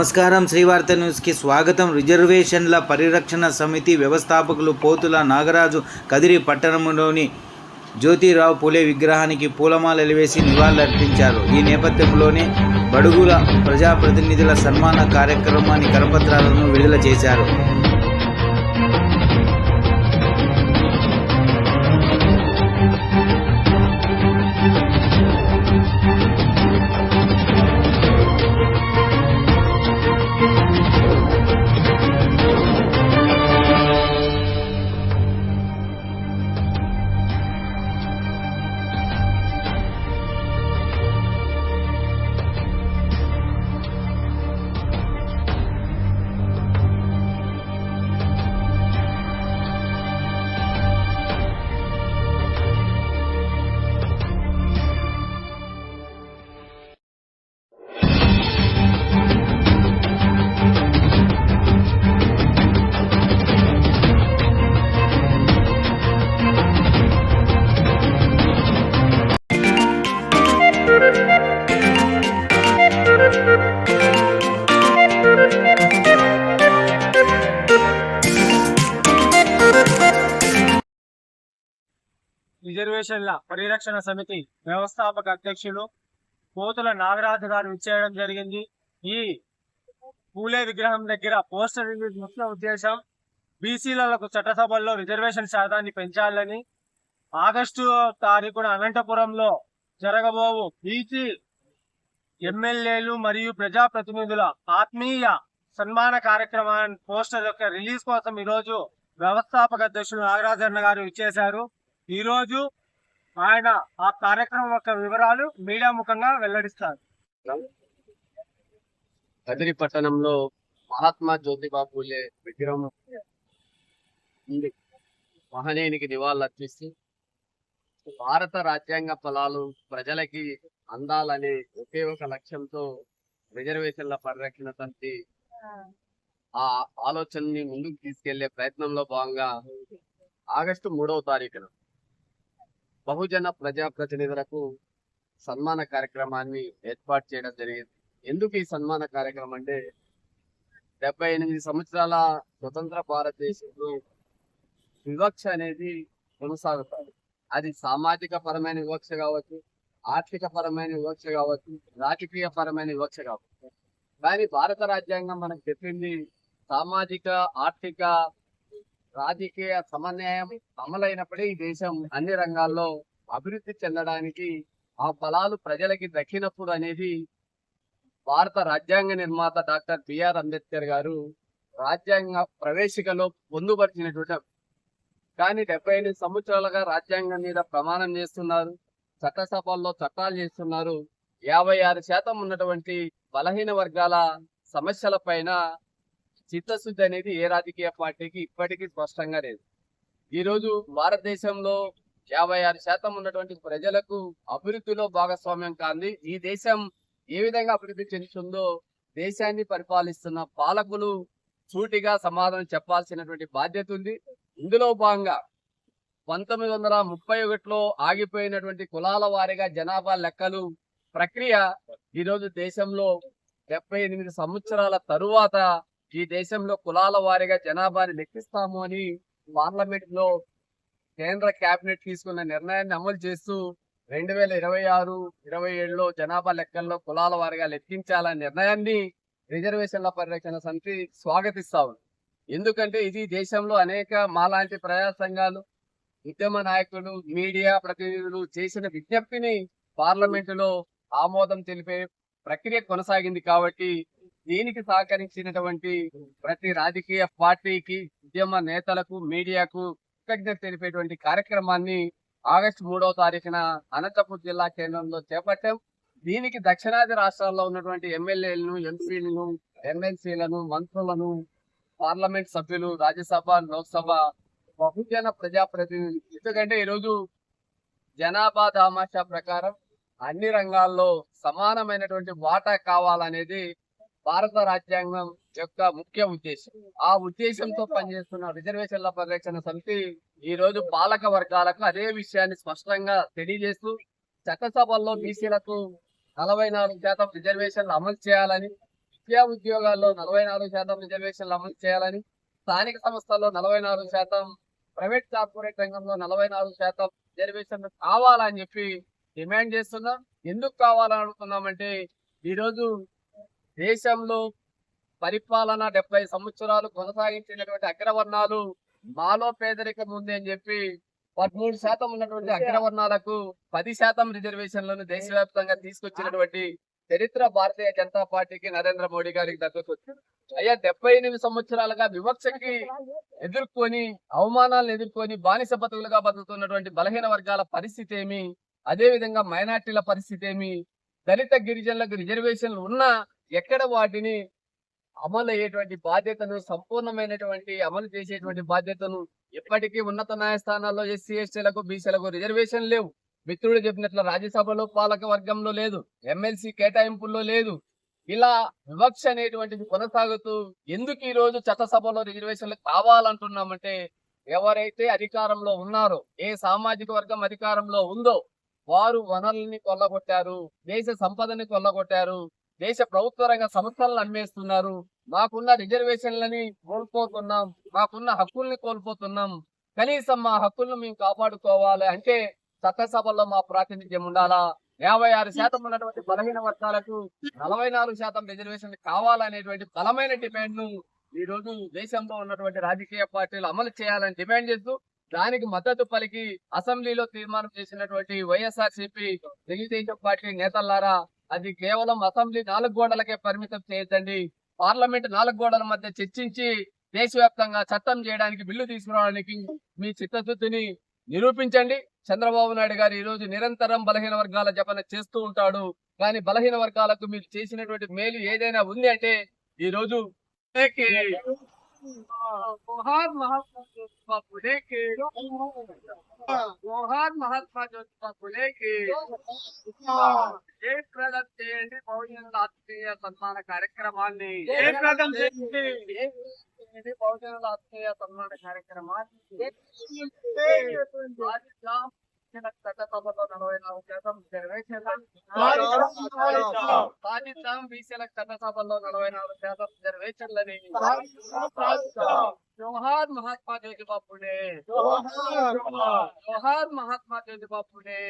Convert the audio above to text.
నమస్కారం. శ్రీవార్త న్యూస్కి స్వాగతం. రిజర్వేషన్ల పరిరక్షణ సమితి వ్యవస్థాపకులు పోతుల నాగరాజు కదిరి పట్టణంలోని జ్యోతిరావు పూలే విగ్రహానికి పూలమాలలు వేసి నివాళులర్పించారు. ఈ నేపథ్యంలోనే బడుగుల ప్రజాప్రతినిధుల సన్మాన కార్యక్రమాన్ని కరపత్రాలను విడుదల చేశారు. రిజర్వేషన్ల పరిరక్షణ సమితి వ్యవస్థాపక అధ్యక్షులు పోతుల నాగరాజు గారు ఇచ్చేయడం జరిగింది. ఈ పూలే విగ్రహం దగ్గర పోస్టర్ రిలీజ్ ముఖ్య ఉద్దేశం బీసీలకు చట్టసభల్లో రిజర్వేషన్ శాతాన్ని పెంచాలని, ఆగస్టు తారీఖున అనంతపురంలో జరగబోవు బీసీ ఎమ్మెల్యేలు మరియు ప్రజాప్రతినిధుల ఆత్మీయ సన్మాన కార్యక్రమాన్ని పోస్టర్ యొక్క రిలీజ్ కోసం ఈరోజు వ్యవస్థాపక అధ్యక్షులు నాగరాజన్న గారు ఇచ్చేశారు. ఈ రోజు ఆయన ఆ కార్యక్రమం యొక్క వివరాలు మీడియా ముఖంగా వెల్లడిస్తారు. కదిరి పట్టణంలో మహాత్మా జ్యోతిబా పూలే విగ్రహం మహనీయునికి నివాళులు అర్పిస్తూ భారత రాజ్యాంగ ఫలాలు ప్రజలకి అందాలనే ఒకే ఒక లక్ష్యంతో రిజర్వేషన్ల పరిరక్షణ సమితి ఆ ఆలోచనని ముందుకు తీసుకెళ్లే ప్రయత్నంలో భాగంగా ఆగస్టు 3వ తారీఖున బహుజన ప్రజాప్రతినిధులకు సన్మాన కార్యక్రమాన్ని ఏర్పాటు చేయడం జరిగింది. ఎందుకు ఈ సన్మాన కార్యక్రమం అంటే 78 సంవత్సరాల స్వతంత్ర భారతదేశంలో వివక్ష అనేది కొనసాగుతుంది. అది సామాజిక పరమైన వివక్ష కావచ్చు, ఆర్థిక పరమైన వివక్ష కావచ్చు, రాజకీయ పరమైన వివక్ష కావచ్చు. కానీ భారత రాజ్యాంగం మనకు చెప్పింది సామాజిక, ఆర్థిక, రాజకీయ సమన్వయం అమలైనప్పుడే ఈ దేశం అన్ని రంగాల్లో అభివృద్ధి చెందడానికి ఆ ఫలాలు ప్రజలకి దక్కినప్పుడు అనేది భారత రాజ్యాంగ నిర్మాత డాక్టర్ బిఆర్ అంబేద్కర్ గారు రాజ్యాంగ ప్రవేశికలో పొందుపరిచినటువంటి. కానీ 78 సంవత్సరాలుగా రాజ్యాంగం మీద ప్రమాణం చేస్తున్నారు, చట్టసభల్లో చట్టాలు చేస్తున్నారు. 56% ఉన్నటువంటి బలహీన వర్గాల సమస్యల పైన చిత్తశుద్ధి అనేది ఏ రాజకీయ పార్టీకి ఇప్పటికీ స్పష్టంగా లేదు. ఈరోజు భారతదేశంలో 56% ఉన్నటువంటి ప్రజలకు అభివృద్ధిలో భాగస్వామ్యం కాంది. ఈ దేశం ఏ విధంగా అభివృద్ధి చెందుతుందో దేశాన్ని పరిపాలిస్తున్న పాలకులు సూటిగా సమాధానం చెప్పాల్సినటువంటి బాధ్యత ఉంది. ఇందులో భాగంగా 1931లో ఆగిపోయినటువంటి కులాల వారీగా జనాభా లెక్కలు ప్రక్రియ ఈరోజు దేశంలో 78 సంవత్సరాల తరువాత ఈ దేశంలో కులాల వారీగా జనాభాని లెక్కిస్తాము అని పార్లమెంట్ లో కేంద్ర కేబినెట్ తీసుకున్న నిర్ణయాన్ని అమలు చేస్తూ 2026-27లో జనాభా లెక్కల్లో కులాల వారీగా లెక్కించాలనే నిర్ణయాన్ని రిజర్వేషన్ల పరిరక్షణ సమితి స్వాగతిస్తా ఉంది. ఎందుకంటే ఇది దేశంలో అనేక మాలాంటి ప్రజా సంఘాలు, ఉద్యమ నాయకులు, మీడియా ప్రతినిధులు చేసిన విజ్ఞప్తిని పార్లమెంటులో ఆమోదం తెలిపే ప్రక్రియ కొనసాగింది. కాబట్టి దీనికి సహకరించినటువంటి ప్రతి రాజకీయ పార్టీకి, ఉద్యమ నేతలకు, మీడియాకు కృతజ్ఞత తెలిపేటువంటి కార్యక్రమాన్ని ఆగస్టు 3వ తారీఖున అనంతపురం జిల్లా కేంద్రంలో చేపట్టాం. దీనికి దక్షిణాది రాష్ట్రాల్లో ఉన్నటువంటి ఎమ్మెల్యేలను, ఎంపీలను, ఎమ్మెల్సీలను, మంత్రులను, పార్లమెంట్ సభ్యులు, రాజ్యసభ, లోక్సభ, బహుజన ప్రజాప్రతినిధులు, ఎందుకంటే ఈరోజు జనాభా దామాషా ప్రకారం అన్ని రంగాల్లో సమానమైనటువంటి వాటా కావాలనేది భారత రాజ్యాంగం యొక్క ముఖ్య ఉద్దేశం. ఆ ఉద్దేశంతో పనిచేస్తున్న రిజర్వేషన్ల పరిరక్షణ సమితి ఈ రోజు పాలక వర్గాలకు అదే విషయాన్ని స్పష్టంగా తెలియజేస్తూ చట్టసభల్లో బీసీలకు 44% రిజర్వేషన్లు అమలు చేయాలని, విద్యా ఉద్యోగాల్లో 44% రిజర్వేషన్లు అమలు చేయాలని, స్థానిక సంస్థల్లో 44%, ప్రైవేట్ కార్పొరేట్ రంగంలో 44% రిజర్వేషన్లు కావాలని చెప్పి డిమాండ్ చేస్తున్నాం. ఎందుకు కావాలని అడుగుతున్నామంటే ఈరోజు దేశంలో పరిపాలన 70 సంవత్సరాలు కొనసాగించినటువంటి అగ్రవర్ణాలు మాలో పేదరికం ఉంది అని చెప్పి 13% ఉన్నటువంటి అగ్రవర్ణాలకు 10% రిజర్వేషన్లను దేశవ్యాప్తంగా తీసుకొచ్చినటువంటి చరిత్ర భారతీయ జనతా పార్టీకి, నరేంద్ర మోడీ గారికి దక్కుతుంది. అయ్యా 78 సంవత్సరాలుగా వివక్షకి ఎదుర్కొని, అవమానాలను ఎదుర్కొని బానిస బతుకులుగా బతుకుతున్నటువంటి బలహీన వర్గాల పరిస్థితి ఏమి, అదే విధంగా మైనార్టీల పరిస్థితి ఏమి, దళిత గిరిజనులకు రిజర్వేషన్లు ఉన్నా ఎక్కడ వాటిని అమలు అయ్యేటువంటి బాధ్యతను, సంపూర్ణమైనటువంటి అమలు చేసేటువంటి బాధ్యతను ఇప్పటికీ ఉన్నత న్యాయస్థానాల్లో ఎస్సీ ఎస్టీలకు బీసీలకు రిజర్వేషన్ లేవు. మిత్రుడు చెప్పినట్లు రాజ్యసభలో పాలక వర్గంలో లేదు, ఎమ్మెల్సీ కేటాయింపుల్లో లేదు. ఇలా వివక్ష అనేటువంటిది కొనసాగుతూ ఎందుకు ఈ రోజు చట్టసభలో రిజర్వేషన్లు కావాలంటున్నామంటే ఎవరైతే అధికారంలో ఉన్నారో, ఏ సామాజిక వర్గం అధికారంలో ఉందో వారు వనరుల్ని కొల్లగొట్టారు, దేశ సంపదని కొల్లగొట్టారు, దేశ ప్రభుత్వ రంగ సంస్థలను అమ్మేస్తున్నారు. మాకున్న రిజర్వేషన్లని కోల్పోతున్నాం, మాకున్న హక్కుల్ని కోల్పోతున్నాం. కనీసం మా హక్కులను మేము కాపాడుకోవాలి అంటే చట్టసభల్లో మా ప్రాతినిధ్యం ఉండాలా. 56% ఉన్నటువంటి బలహీన వర్గాలకు 44% రిజర్వేషన్ కావాలనేటువంటి బలమైన డిమాండ్ ను ఈ రోజు దేశంలో ఉన్నటువంటి రాజకీయ పార్టీలు అమలు చేయాలని డిమాండ్ చేస్తూ, దానికి మద్దతు పలికి అసెంబ్లీలో తీర్మానం చేసినటువంటి వైఎస్ఆర్సీపీ తెలుగుదేశం పార్టీ నేతలారా, అది కేవలం అసెంబ్లీ 4 గోడలకే పరిమితం చేయొద్దండి. పార్లమెంట్ 4 గోడల మధ్య చర్చించి దేశవ్యాప్తంగా చట్టం చేయడానికి, బిల్లు తీసుకురావడానికి మీ చిత్తశుద్ధిని నిరూపించండి. చంద్రబాబు నాయుడు గారు ఈ రోజు నిరంతరం బలహీన వర్గాల జపన చేస్తూ ఉంటాడు. కానీ బలహీన వర్గాలకు మీరు చేసినటువంటి మేలు ఏదైనా ఉంది అంటే ఈ రోజు महात्मा ज्योतिबा फुले के महात्मा ज्योतिबा फुले के జయప్రదం చేయండి బహుజనుల ఆత్మీయ సన్మాన కార్యక్రమాన్ని, జయప్రదం చేయండి బహుజనుల ఆత్మీయ సన్మాన కార్యక్రమాన్ని. చట్టసభలో 44% రిజర్వేషన్లు సాధిద్దాం, బీసీలకు చట్టసభలో 44% రిజర్వేషన్లని. జోహార్ మహాత్మా జ్యోతిబా ఫులే, జోహార్ మహాత్మా జ్యోతిబా ఫులే.